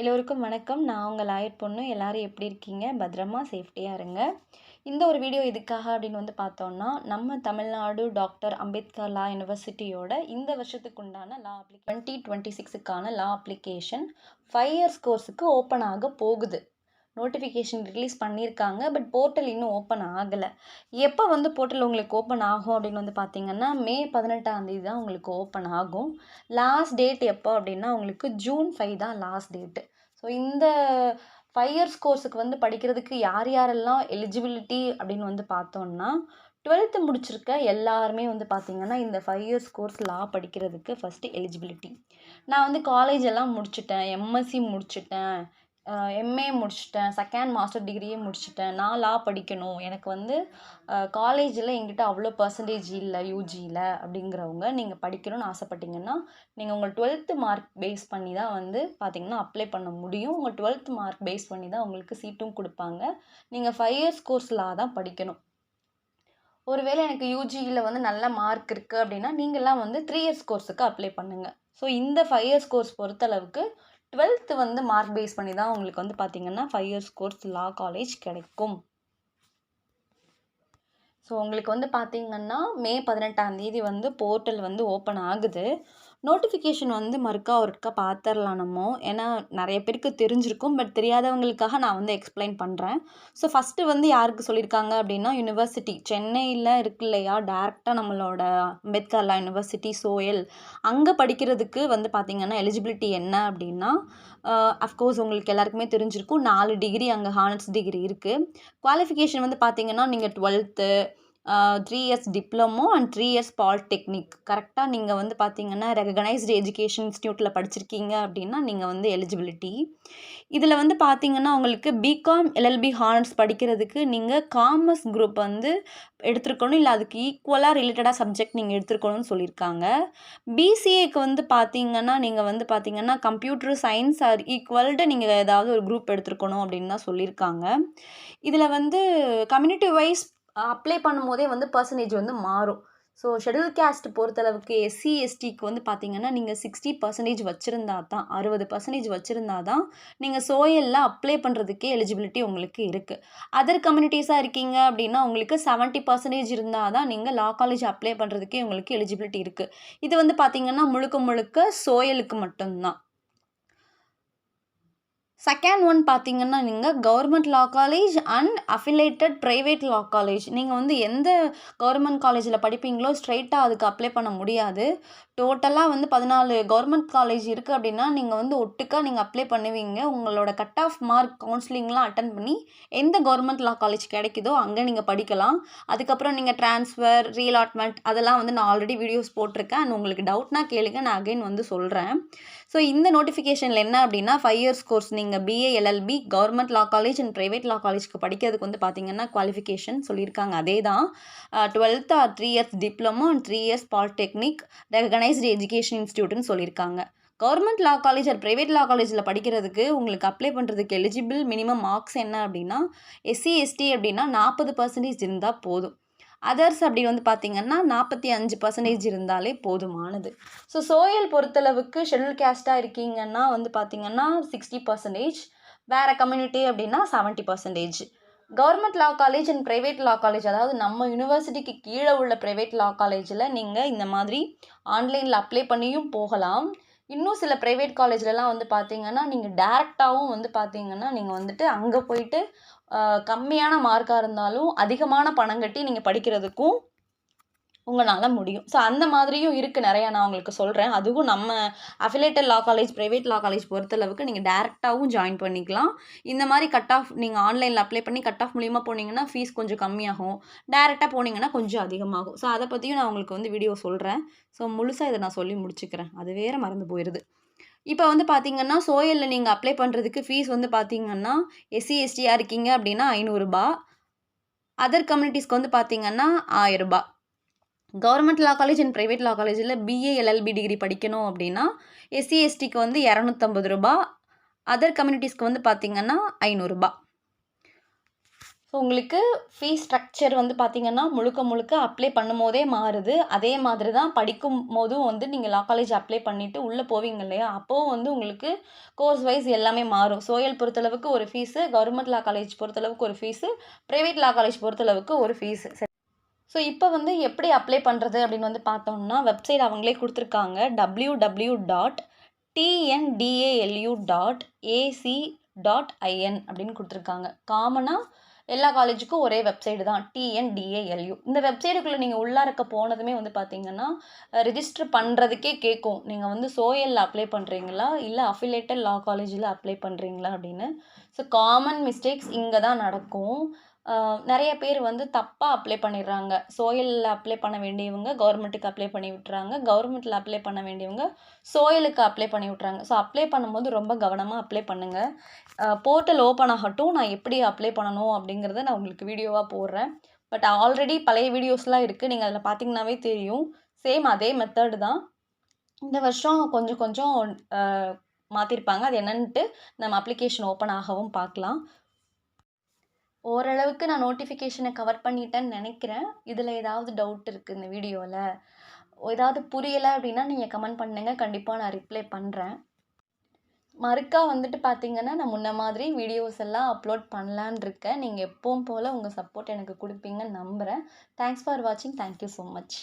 எல்லோருக்கும் வணக்கம். நான் உங்க லாயர் பொண்ணு. எல்லாரும் எப்படி இருக்கீங்க? பத்திரமா, சேஃப்டியா இருங்க. இந்த ஒரு வீடியோ எதுக்காக அப்படின்னு பார்த்தோம்னா, நம்ம தமிழ்நாடு டாக்டர் அம்பேத்கர் லா யுனிவர்சிட்டியோட இந்த வருஷத்துக்கு உண்டான லா 2026க்கான லா அப்ளிகேஷன் 5 இயர்ஸ் கோர்ஸுக்கு ஓப்பன் ஆக போகுது. நோட்டிஃபிகேஷன் ரிலீஸ் பண்ணியிருக்காங்க. பட் போர்ட்டல் இன்னும் ஓப்பன் ஆகலை. எப்போ போர்ட்டல் உங்களுக்கு ஓப்பன் ஆகும் அப்படின்னு பார்த்தீங்கன்னா, மே 18ஆம் தேதி தான் உங்களுக்கு ஓப்பன் ஆகும். லாஸ்ட் டேட் எப்போ அப்படின்னா உங்களுக்கு ஜூன் 5 தான் லாஸ்ட் டேட்டு. ஸோ இந்த 5 இயர்ஸ் கோர்ஸுக்கு படிக்கிறதுக்கு யார் யாரெல்லாம் எலிஜிபிலிட்டி அப்படின்னு பார்த்தோம்னா, 12th முடிச்சிருக்க எல்லாருமே பார்த்தீங்கன்னா இந்த 5 இயர்ஸ் கோர்ஸ் லா படிக்கிறதுக்கு ஃபஸ்ட்டு எலிஜிபிலிட்டி. நான் காலேஜ் எல்லாம் முடிச்சிட்டேன், எம்எஸ்சி முடிச்சிட்டேன், எம்ஏ முடிச்சிட்டேன், செகண்ட் மாஸ்டர் டிகிரியே முடிச்சிட்டேன், நான் லா படிக்கணும், எனக்கு காலேஜில் எங்கிட்ட அவ்வளோ பர்சன்டேஜ் இல்லை யூஜியில் அப்படிங்கிறவங்க நீங்கள் படிக்கணும்னு ஆசைப்பட்டீங்கன்னா, நீங்கள் உங்கள் 12th மார்க் பேஸ் பண்ணி தான் பார்த்தீங்கன்னா அப்ளை பண்ண முடியும். உங்கள் 12th மார்க் பேஸ் பண்ணி தான் உங்களுக்கு சீட்டும் கொடுப்பாங்க. நீங்கள் 5 இயர்ஸ் கோர்ஸ் லா தான் படிக்கணும். ஒருவேளை எனக்கு யூஜியில் நல்ல மார்க் இருக்குது அப்படின்னா நீங்கள்லாம் 3 இயர்ஸ் கோர்ஸுக்கு அப்ளை பண்ணுங்கள். ஸோ இந்த 5 இயர்ஸ் கோர்ஸ் பொறுத்தளவுக்கு 12th மார்க் பேஸ் பண்ணி தான் உங்களுக்கு பார்த்தீங்கன்னா 5 இயர்ஸ் கோர்ஸ் லா காலேஜ் கிடைக்கும். ஸோ உங்களுக்கு பார்த்தீங்கன்னா மே 18ஆம் தேதி போர்ட்டல் ஓப்பன் ஆகுது. நோட்டிஃபிகேஷன் மறுக்கா ஒருக்கா பார்த்துடலாம் நம்ம. ஏன்னா நிறைய பேருக்கு தெரிஞ்சிருக்கும். பட் தெரியாதவங்களுக்காக நான் எக்ஸ்பிளைன் பண்ணுறேன். ஸோ ஃபஸ்ட்டு யாருக்கு சொல்லியிருக்காங்க அப்படின்னா, யுனிவர்சிட்டி சென்னையில் இருக்கு இல்லையா, டேரெக்டாக நம்மளோட அம்பேத்கர் லா யுனிவர்சிட்டி சோயல் அங்கே படிக்கிறதுக்கு பார்த்தீங்கன்னா எலிஜிபிலிட்டி என்ன அப்படின்னா, அஃப்கோர்ஸ் உங்களுக்கு எல்லாருக்குமே தெரிஞ்சிருக்கும். 4 டிகிரி அங்கே ஹானர்ஸ் டிகிரி இருக்குது. குவாலிஃபிகேஷன் பார்த்தீங்கன்னா நீங்கள் 12th 3 years diploma and 3 years polytechnic கரெக்டாக நீங்கள் பார்த்தீங்கன்னா ரெகனைஸ்டு எஜுகேஷன் இன்ஸ்டியூட்டில் படிச்சிருக்கீங்க அப்படின்னா நீங்கள் எலிஜிபிலிட்டி. இதில் பார்த்தீங்கன்னா உங்களுக்கு பிகாம் எல்எல்பி ஹானர்ஸ் படிக்கிறதுக்கு நீங்கள் காமர்ஸ் குரூப் எடுத்துருக்கணும், இல்லை அதுக்கு ஈக்குவலாக ரிலேட்டடாக சப்ஜெக்ட் நீங்கள் எடுத்துருக்கணும்னு சொல்லியிருக்காங்க. பிசிஏக்கு பார்த்தீங்கன்னா நீங்கள் பார்த்தீங்கன்னா கம்ப்யூட்டர் சயின்ஸ் ஆர் ஈக்குவல்டு நீங்கள் ஏதாவது ஒரு குரூப் எடுத்துருக்கணும் அப்படின்னு தான் சொல்லியிருக்காங்க. இதில் கம்யூனிட்டி வைஸ் அப்ளை பண்ணும்போதே பர்சன்டேஜ் மாறும். ஸோ ஷெட்யூல் கேஸ்ட் பொறுத்தளவுக்கு எஸ்சி எஸ்டிக்கு பார்த்தீங்கன்னா நீங்கள் 60% வச்சுருந்தா தான், 60% வச்சுருந்தா தான் நீங்கள் சோயலில் அப்ளை பண்ணுறதுக்கே எலிஜிபிலிட்டி உங்களுக்கு இருக்குது. அதர் கம்யூனிட்டிஸாக இருக்கீங்க அப்படின்னா உங்களுக்கு 70% இருந்தால் தான் நீங்கள் லா காலேஜ் அப்ளை பண்ணுறதுக்கே உங்களுக்கு எலிஜிபிலிட்டி இருக்குது. இது பார்த்தீங்கன்னா முழுக்க முழுக்க சோயலுக்கு மட்டும்தான். செகண்ட் ஒன் பார்த்தீங்கன்னா நீங்கள் government law college and affiliated private law college. நீங்கள் எந்த கவர்மெண்ட் காலேஜில் படிப்பீங்களோ ஸ்ட்ரைட்டாக அதுக்கு அப்ளை பண்ண முடியாது. டோட்டலாக 14 கவர்மெண்ட் காலேஜ் இருக்குது அப்படின்னா நீங்கள் ஒட்டுக்கா நீங்கள் அப்ளை பண்ணுவீங்க. உங்களோட கட் ஆஃப் மார்க் கவுன்சிலிங்லாம் அட்டன் பண்ணி எந்த கவர்மெண்ட் லா காலேஜ் கிடைக்குதோ அங்கே நீங்கள் படிக்கலாம். அதுக்கப்புறம் நீங்கள் ட்ரான்ஸ்ஃபர் ரீலாட்மெண்ட் அதெல்லாம் நான் ஆல்ரெடி வீடியோஸ் போட்டிருக்கேன். அண்ட் உங்களுக்கு டவுட்னா கேளுங்க, நான் அகைன் சொல்கிறேன். ஸோ இந்த நோட்டிஃபிகேஷனில் என்ன அப்படின்னா 5 இயர்ஸ் கோர்ஸ் நீங்கள் BA LLB government law college and private law காலேஜ்க்கு படிக்கிறதுக்கு பார்த்தீங்கன்னா குவாலிஃபிகேஷன் சொல்லியிருக்காங்க. அதே தான் 12th or 3 years diploma and 3 years polytechnic recognised education இன்ஸ்டியூட்னு சொல்லியிருக்காங்க. Government law college or private law காலேஜில் படிக்கிறதுக்கு உங்களுக்கு அப்ளை பண்ணுறதுக்கு எலிஜிபிள் மினிமம் மார்க்ஸ் என்ன அப்படின்னா, எஸ்சி எஸ்டி அப்படின்னா 40% இருந்தால் போதும். அதர்ஸ் அப்படி பார்த்தீங்கன்னா 45% இருந்தாலே போதுமானது. ஸோ சோயல் பொறுத்தளவுக்கு ஷெட்யூல் கேஸ்ட்டாக இருக்கீங்கன்னா பார்த்தீங்கன்னா 60%, வேறு கம்யூனிட்டி அப்படின்னா 70%. Government law college and private law college, அதாவது நம்ம யூனிவர்சிட்டிக்கு கீழே உள்ள ப்ரைவேட் லா காலேஜில் நீங்கள் இந்த மாதிரி ஆன்லைனில் அப்ளை பண்ணியும் போகலாம். இன்னும் சில ப்ரைவேட் காலேஜ்லலாம் பார்த்தீங்கன்னா நீங்கள் டேரெக்டாகவும் பார்த்தீங்கன்னா நீங்கள் அங்கே போயிட்டு கம்மியான மார்க்காக இருந்தாலும் அதிகமான பணம் கட்டி நீங்கள் படிக்கிறதுக்கும் உங்களால் முடியும். ஸோ அந்த மாதிரியும் இருக்குது நிறையா. நான் உங்களுக்கு சொல்கிறேன். அதுவும் நம்ம அஃபிலேட்டட் லா காலேஜ் ப்ரைவேட் லா காலேஜ் பொறுத்தளவுக்கு நீங்கள் டேரெக்டாகவும் ஜாயின் பண்ணிக்கலாம். இந்த மாதிரி கட் ஆஃப் நீங்கள் ஆன்லைனில் அப்ளை பண்ணி கட் ஆஃப் மூலிமா போனீங்கன்னா ஃபீஸ் கொஞ்சம் கம்மியாகும். டேரெக்டாக போனீங்கன்னா கொஞ்சம் அதிகமாகும். ஸோ அதை பற்றியும் நான் உங்களுக்கு வீடியோ சொல்கிறேன். ஸோ முழுசாக இதை நான் சொல்லி முடிச்சுக்கிறேன், அது வேறு மறந்து போயிடுது. இப்போ பார்த்தீங்கன்னா சோயலில் நீங்கள் அப்ளை பண்ணுறதுக்கு ஃபீஸ் பார்த்தீங்கன்னா எஸ்சி எஸ்டியாக இருக்கீங்க அப்படின்னா ரூ. 500. அதர் கம்யூனிட்டிஸ்க்கு பார்த்தீங்கன்னா ரூ. 1000. Government law college and private law காலேஜில் பிஏ எல்எல்பி டிகிரி படிக்கணும் அப்படின்னா எஸ்சி எஸ்டிக்கு ரூ. 250. அதர் கம்யூனிட்டிஸ்க்கு பார்த்தீங்கன்னா ரூ. 500. ஸோ உங்களுக்கு ஃபீஸ் ஸ்ட்ரக்சர் வந்து பார்த்தீங்கன்னா, முழுக்க முழுக்க அப்ளை பண்ணும்போதே மாறுது. அதே மாதிரி தான் படிக்கும்போதும் வந்து நீங்க லா காலேஜ் அப்ளை பண்ணிட்டு உள்ள போவீங்க இல்லையா? அப்பவும் வந்து உங்களுக்கு கோர்ஸ் வைஸ் எல்லாமே மாறும். சோயல் பொறுத்தளவுக்கு ஒரு ஃபீஸு, கவர்மெண்ட் லா காலேஜ் பொறுத்தளவுக்கு ஒரு ஃபீஸு, பிரைவேட் லா காலேஜ் பொறுத்தளவுக்கு ஒரு ஃபீஸு. ஸோ இப்போ வந்து எப்படி அப்ளை பண்ணுறது அப்படின்னு வந்து பார்த்தோம்னா, வெப்சைட் அவங்களே குடுத்துருக்காங்க. www.tndalu.ac.in அப்படின்னு குடுத்துருக்காங்க. காமனா எல்லா காலேஜுக்கும் ஒரே வெப்சைட் தான். TNDALU. இந்த வெப்சைட்டுக்குள்ள நீங்க உள்ளார்க்க போனதுமே வந்து பார்த்தீங்கன்னா, ரிஜிஸ்டர் பண்றதுக்கே கேட்கும். நீங்க வந்து சோயல்ல அப்ளை பண்றீங்களா? இல்ல அஃபிலியேட்டட் லா காலேஜ்ல அப்ளை பண்றீங்களா? அப்படின்னு. ஸோ காமன் மிஸ்டேக்ஸ் இங்க தான் நடக்கும். நெறைய பேர் வந்து தப்பா அப்ளை பண்ணிடுறாங்க. சோயல்ல அப்ளை பண்ண வேண்டியவங்க கவர்மெண்ட்டுக்கு அப்ளை பண்ணி விட்டுறாங்க. கவர்மெண்ட்ல அப்ளை பண்ண வேண்டியவங்க சோயலுக்கு அப்ளை பண்ணி விட்டுறாங்க. ஸோ அப்ளை பண்ணும்போது ரொம்ப கவனமா அப்ளை பண்ணுங்க. போர்ட்டல் ஓப்பன் ஆகட்டும். நான் எப்படி அப்ளை பண்ணணும் அப்படிங்கிறத நான் உங்களுக்கு வீடியோவா போடுறேன். பட் ஆல்ரெடி பழைய வீடியோஸ்லாம் இருக்கு. நீங்க அதில பார்த்தீங்கன்னாவே தெரியும். சேம் அதே மெத்தட் தான். இந்த வருஷம் கொஞ்சம் கொஞ்சம் அ மாத்திருப்பாங்க. அது என்னன்ட்டு நம்ம அப்ளிகேஷன் ஓப்பன் ஆகவும் பார்க்கலாம். ஓரளவுக்கு நான் நோட்டிஃபிகேஷன கவர் பண்ணிட்டேன்னு நெனைக்கிறேன். இதில ஏதாவது டவுட் இருக்கு இந்த வீடியோல? ஏதாவது புரியல அப்டின்னா நீங்க கமெண்ட் பண்ணுங்க. கண்டிப்பா நான் ரிப்ளை பண்றேன். மறுக்கா வந்துட்டு பார்த்தீங்கன்னா, நான் முன்ன மாதிரி வீடியோஸ் எல்லாம் அப்லோட் பண்ணலான்னு இருக்கேன். நீங்க எப்பவும் போல உங்க சப்போர்ட் எனக்கு குடுப்பீங்கன்னு நம்புறேன். தேங்க்ஸ் ஃபார் வாட்சிங். Thank you so much.